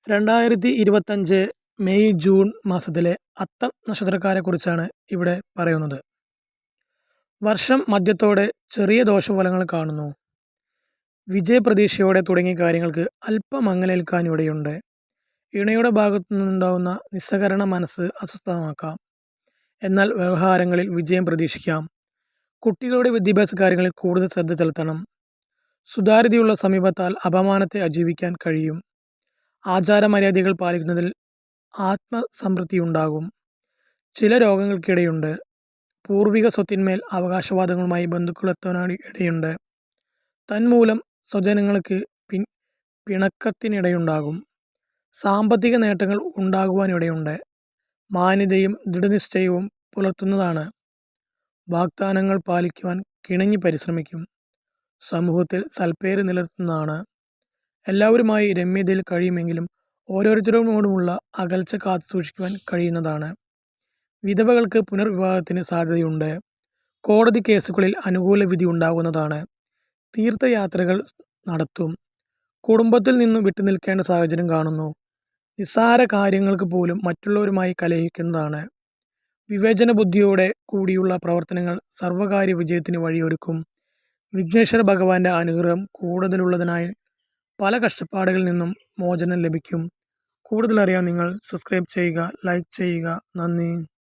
2025 May June മാസത്തിലെ അത്തം നക്ഷത്രക്കാരെക്കുറിച്ചാണ് ഇവിടെ പറയുന്നത്. വർഷം മധ്യത്തോടെ ചെറിയ ദോഷഫലങ്ങൾ കാണുന്നു. വിജയപ്രതീക്ഷയോടെ തുടങ്ങിയ കാര്യങ്ങൾക്ക് അല്പം മങ്ങലേൽക്കാനിടയുണ്ട്. ഇണയുടെ ഭാഗത്തു നിന്നുണ്ടാകുന്ന നിസ്സഹകരണ മനസ്സ് അസ്വസ്ഥമാക്കാം. എന്നാൽ വ്യവഹാരങ്ങളിൽ വിജയം പ്രതീക്ഷിക്കാം. കുട്ടികളുടെ വിദ്യാഭ്യാസ കാര്യങ്ങളിൽ കൂടുതൽ ശ്രദ്ധ ചെലുത്തണം. സുതാര്യതയുള്ള സമീപത്താൽ അപമാനത്തെ അതിജീവിക്കാൻ കഴിയും. ആചാരമര്യാദകൾ പാലിക്കുന്നതിൽ ആത്മസംതൃപ്തിയുണ്ടാകും. ചില രോഗങ്ങൾക്കിടയുണ്ട്. പൂർവിക സ്വത്തിന്മേൽ അവകാശവാദങ്ങളുമായി ബന്ധുക്കളെത്താൻ ഇടയുണ്ട്. തന്മൂലം സ്വജനങ്ങൾക്ക് പിണക്കത്തിനിടയുണ്ടാകും. സാമ്പത്തിക നേട്ടങ്ങൾ ഉണ്ടാകുവാനിടയുണ്ട്. മാന്യതയും ദൃഢനിശ്ചയവും പുലർത്തുന്നതാണ്. വാഗ്ദാനങ്ങൾ പാലിക്കുവാൻ കിണഞ്ഞ് പരിശ്രമിക്കും. സമൂഹത്തിൽ സൽപ്പേര് നിലനിർത്തുന്നതാണ്. എല്ലാവരുമായി രമ്യതയിൽ കഴിയുമെങ്കിലും ഓരോരുത്തരോടുമുള്ള അകൽച്ച കാത്തു സൂക്ഷിക്കുവാൻ കഴിയുന്നതാണ്. വിധവകൾക്ക് പുനർവിവാഹത്തിന് സാധ്യതയുണ്ട്. കോടതി കേസുകളിൽ അനുകൂല വിധി ഉണ്ടാകുന്നതാണ്. തീർത്ഥയാത്രകൾ നടത്തും. കുടുംബത്തിൽ നിന്നും വിട്ടുനിൽക്കേണ്ട സാഹചര്യം കാണുന്നു. നിസ്സാര കാര്യങ്ങൾക്ക് പോലും മറ്റുള്ളവരുമായി കലഹിക്കുന്നതാണ്. വിവേചന ബുദ്ധിയോടെ കൂടിയുള്ള പ്രവർത്തനങ്ങൾ സർവകാര്യ വിജയത്തിന് വഴിയൊരുക്കും. വിഘ്നേശ്വര ഭഗവാന്റെ അനുഗ്രഹം കൂടുതലുള്ളതിനായി പല കഷ്ടപ്പാടുകളിൽ നിന്നും മോചനം ലഭിക്കും. കൂടുതലറിയാൻ നിങ്ങൾ സബ്സ്ക്രൈബ് ചെയ്യുക, ലൈക്ക് ചെയ്യുക. നന്ദി.